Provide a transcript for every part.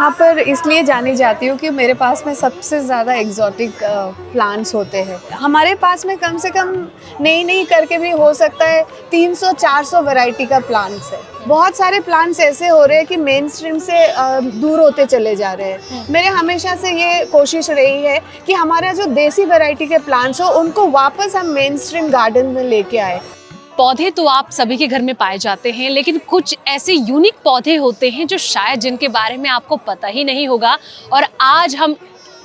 यहाँ पर इसलिए जानी जाती हूँ कि मेरे पास में सबसे ज़्यादा एग्जॉटिक प्लांट्स होते हैं। हमारे पास में कम से कम नई करके भी हो सकता है 300-400 वैरायटी का प्लांट्स है। बहुत सारे प्लांट्स ऐसे हो रहे हैं कि मेन स्ट्रीम से दूर होते चले जा रहे हैं। मेरे हमेशा से ये कोशिश रही है कि हमारा जो देसी वैरायटी के प्लांट्स हो उनको वापस हम मेन स्ट्रीम गार्डन में लेके आए। पौधे तो आप सभी के घर में पाए जाते हैं, लेकिन कुछ ऐसे यूनिक पौधे होते हैं जो शायद जिनके बारे में आपको पता ही नहीं होगा। और आज हम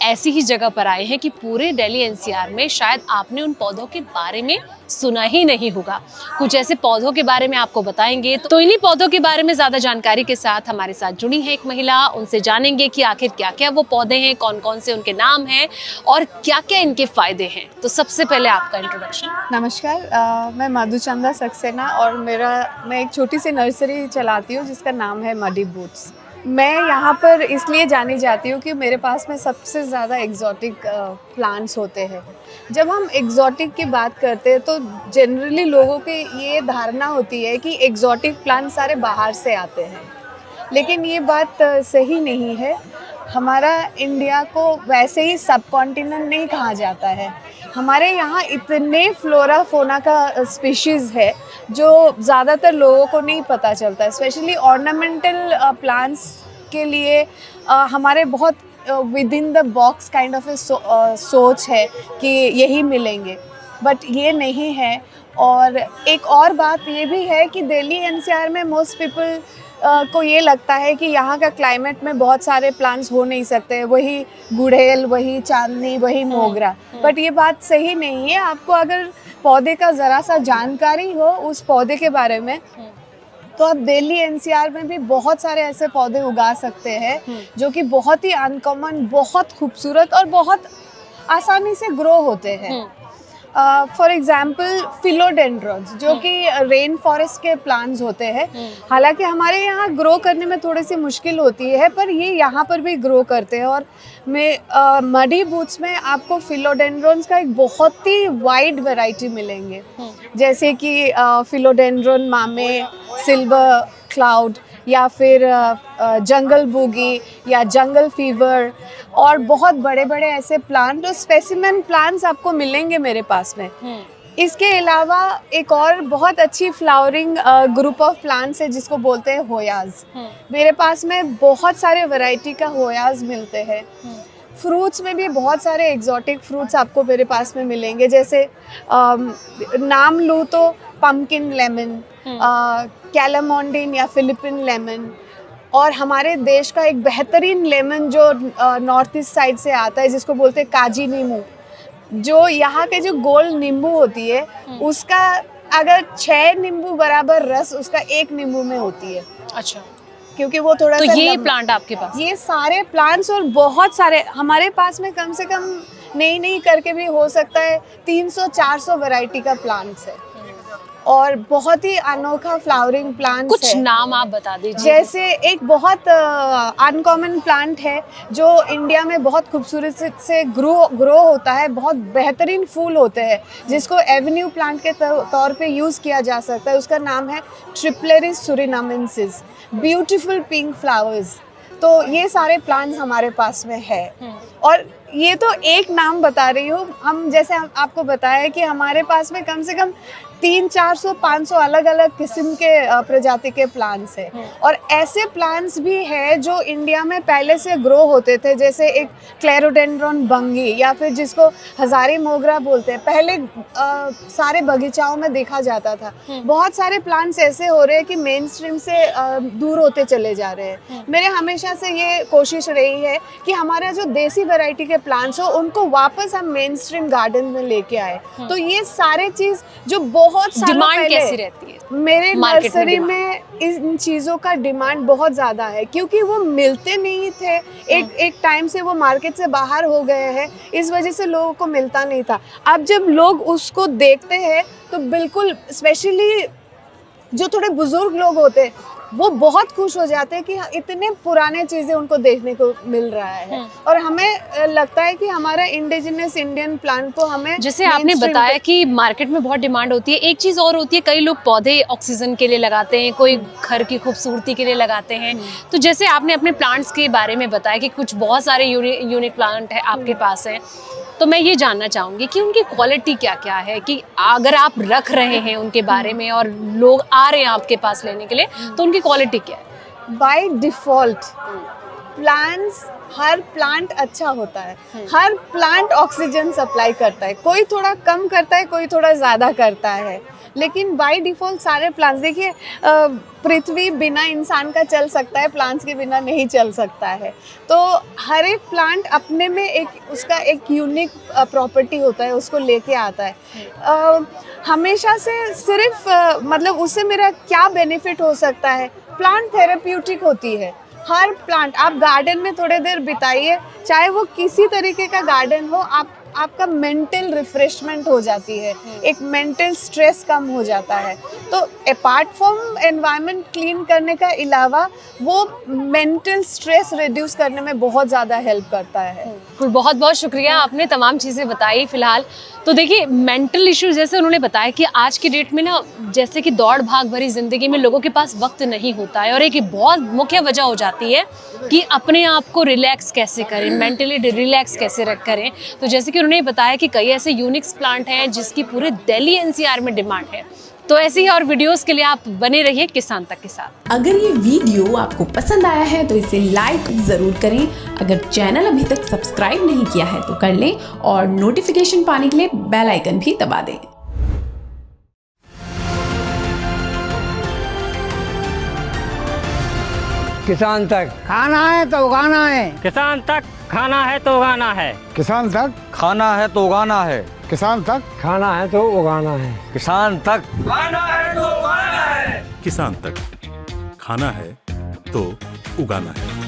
ऐसी ही जगह पर आए हैं कि पूरे दिल्ली एनसीआर में शायद आपने उन पौधों के बारे में सुना ही नहीं होगा। कुछ ऐसे पौधों के बारे में आपको बताएंगे। तो इन्हीं पौधों के बारे में ज्यादा जानकारी के साथ हमारे साथ जुड़ी है एक महिला। उनसे जानेंगे कि आखिर क्या क्या वो पौधे हैं, कौन कौन से उनके नाम हैं और क्या क्या इनके फायदे हैं। तो सबसे पहले आपका इंट्रोडक्शन। नमस्कार, मैं मधुचंदा सक्सेना और मैं एक छोटी सी नर्सरी चलाती हूँ जिसका नाम है मडी बूट्स। मैं यहाँ पर इसलिए जानी जाती हूँ कि मेरे पास में सबसे ज़्यादा एग्जॉटिक प्लांट्स होते हैं। जब हम एग्जॉटिक की बात करते हैं तो जनरली लोगों की ये धारणा होती है कि एग्जॉटिक प्लांट सारे बाहर से आते हैं, लेकिन ये बात सही नहीं है। हमारा इंडिया को वैसे ही सब कॉन्टिनेंट नहीं कहा जाता है। हमारे यहाँ इतने फ्लोरा फोना का स्पीशीज़ है जो ज़्यादातर लोगों को नहीं पता चलता है। स्पेशली ऑर्नामेंटल प्लांट्स के लिए हमारे बहुत within the box kind of a सोच है कि यही मिलेंगे, बट ये नहीं है। और एक और बात ये भी है कि दिल्ली एनसीआर में मोस्ट पीपल को ये लगता है कि यहाँ का क्लाइमेट में बहुत सारे प्लांट्स हो नहीं सकते, वही गुड़हल, वही चांदनी, वही मोगरा। बट ये बात सही नहीं है। आपको अगर पौधे का ज़रा सा जानकारी हो उस पौधे के बारे में तो आप दिल्ली एनसीआर में भी बहुत सारे ऐसे पौधे उगा सकते हैं जो कि बहुत ही अनकॉमन, बहुत खूबसूरत और बहुत आसानी से ग्रो होते हैं। फॉर एग्जाम्पल फिलोडेंड्रॉन्स जो कि रेन फॉरेस्ट के प्लांट्स होते हैं। हालांकि हमारे यहाँ ग्रो करने में थोड़ी सी मुश्किल होती है, पर ये यहाँ पर भी ग्रो करते हैं। और मडी बूट्स में आपको फिलोडेंड्रॉन्स का एक बहुत ही वाइड वैरायटी मिलेंगे, जैसे कि फिलोडेंड्रॉन मामे, सिल्वर क्लाउड या फिर जंगल बूगी या जंगल फीवर और बहुत बड़े बड़े ऐसे प्लांट और स्पेसिमेन प्लांट्स आपको मिलेंगे मेरे पास में। इसके अलावा एक और बहुत अच्छी फ्लावरिंग ग्रुप ऑफ प्लांट्स है जिसको बोलते हैं होयाज। मेरे पास में बहुत सारे वैरायटी का होयाज मिलते हैं। फ्रूट्स में भी बहुत सारे एग्जॉटिक फ्रूट्स आपको मेरे पास में मिलेंगे, जैसे नाम लूँ तो पम्पकिन लेमन, कैलामोंडिन या फिलिपिन लेमन, और हमारे देश का एक बेहतरीन लेमन जो नॉर्थ ईस्ट साइड से आता है जिसको बोलते हैं काजी नींबू। जो यहाँ के जो गोल नींबू होती है उसका अगर 6 नींबू बराबर रस उसका 1 नींबू में होती है। अच्छा, क्योंकि वो थोड़ा तो सा ये प्लांट आपके पास? ये सारे प्लांट्स और बहुत सारे हमारे पास में कम से कम नई करके भी हो सकता है 300-400 वैरायटी का प्लांट्स है और बहुत ही अनोखा फ्लावरिंग प्लांट्स कुछ है। नाम आप बता दीजिए। जैसे एक बहुत अनकॉमन प्लांट है जो इंडिया में बहुत खूबसूरत से ग्रो होता है, बहुत बेहतरीन फूल होते हैं जिसको एवेन्यू प्लांट के तौर पे यूज़ किया जा सकता है। उसका नाम है ट्रिप्लेरिस सूरिनामेंसिस, ब्यूटीफुल पिंक फ्लावर्स। तो ये सारे प्लांट्स हमारे पास में है। और ये तो एक नाम बता रही हूँ, हम जैसे आपको बताया कि हमारे पास में कम से कम 300-400-500 अलग अलग किस्म के प्रजाति के प्लांट्स हैं। और ऐसे प्लांट्स भी हैं जो इंडिया में पहले से ग्रो होते थे, जैसे एक क्लेरोडेंड्रॉन बंगी या फिर जिसको हजारी मोगरा बोलते हैं, पहले सारे बगीचाओं में देखा जाता था। बहुत सारे प्लांट्स ऐसे हो रहे हैं कि मेन स्ट्रीम से दूर होते चले जा रहे हैं। मेरे हमेशा से ये कोशिश रही है कि हमारा जो देसी वैरायटी के प्लांट्स हो उनको वापस हम मेन स्ट्रीम गार्डन में लेके आए। तो ये सारे चीज़ जो बहुत सालों डिमांड पहले कैसी रहती है मेरे मार्केट नर्सरी में? में इन चीज़ों का डिमांड बहुत ज़्यादा है क्योंकि वो मिलते नहीं थे। एक टाइम से वो मार्केट से बाहर हो गए हैं, इस वजह से लोगों को मिलता नहीं था। अब जब लोग उसको देखते हैं तो बिल्कुल, स्पेशली जो थोड़े बुजुर्ग लोग होते हैं वो बहुत खुश हो जाते हैं कि इतने पुराने चीजें उनको देखने को मिल रहा है। और हमें लगता है कि हमारा इंडिजिनस इंडियन प्लांट को हमें, जैसे आपने बताया कि मार्केट में बहुत डिमांड होती है, एक चीज और होती है, कई लोग पौधे ऑक्सीजन के लिए लगाते हैं, कोई घर की खूबसूरती के लिए लगाते हैं। तो जैसे आपने अपने प्लांट्स के बारे में बताया कि कुछ बहुत सारे यूनिक प्लांट है आपके पास हैं, तो मैं ये जानना चाहूँगी कि उनकी क्वालिटी क्या क्या है, कि अगर आप रख रहे हैं उनके बारे में और लोग आ रहे हैं आपके पास लेने के लिए, तो उनकी क्वालिटी क्या है? By default plants, her plant अच्छा होता है, हर प्लांट ऑक्सीजन सप्लाई करता है, कोई थोड़ा कम करता है, कोई थोड़ा ज़्यादा करता है, लेकिन बाय डिफॉल्ट सारे प्लांट्स, देखिए पृथ्वी बिना इंसान का चल सकता है, प्लांट्स के बिना नहीं चल सकता है। तो हर एक प्लांट अपने में एक उसका एक यूनिक प्रॉपर्टी होता है, उसको लेके आता है। हमेशा से सिर्फ मतलब उससे मेरा क्या बेनिफिट हो सकता है, प्लांट थेरेप्यूटिक होती है। हर प्लांट, आप गार्डन में थोड़े देर बिताइए, चाहे वो किसी तरीके का गार्डन हो, आपका मेंटल रिफ्रेशमेंट हो जाती है, एक मेंटल स्ट्रेस कम हो जाता है। तो अपार्ट फ्रॉम एनवायरनमेंट क्लीन करने का अलावा वो मेंटल स्ट्रेस रिड्यूस करने में बहुत ज़्यादा हेल्प करता है। बहुत बहुत शुक्रिया, आपने तमाम चीज़ें बताई। फिलहाल तो देखिए, मेंटल इश्यूज जैसे उन्होंने बताया कि आज की डेट में ना, जैसे कि दौड़ भाग भरी ज़िंदगी में लोगों के पास वक्त नहीं होता है, और एक बहुत मुख्य वजह हो जाती है कि अपने आप को रिलैक्स कैसे करें, मेंटली रिलैक्स कैसे करें। तो जैसे कि उन्होंने बताया कि कई ऐसे यूनिक्स प्लांट हैं जिसकी पूरे दिल्ली एनसीआर में डिमांड है। तो ऐसे ही और वीडियोस के लिए आप बने रहिए किसान तक के साथ। अगर ये वीडियो आपको पसंद आया है तो इसे लाइक जरूर करें। अगर चैनल अभी तक सब्सक्राइब नहीं किया है तो कर लें, और नोटिफिकेशन पाने के लिए बेल आइकन भी दबा दें। किसान तक खाना है तो उगाना है, किसान तक खाना है तो उगाना है, किसान तक खाना है तो उगाना है, किसान तक खाना है तो उगाना है, किसान तक खाना है तो उगाना है, किसान तक खाना है तो उगाना है।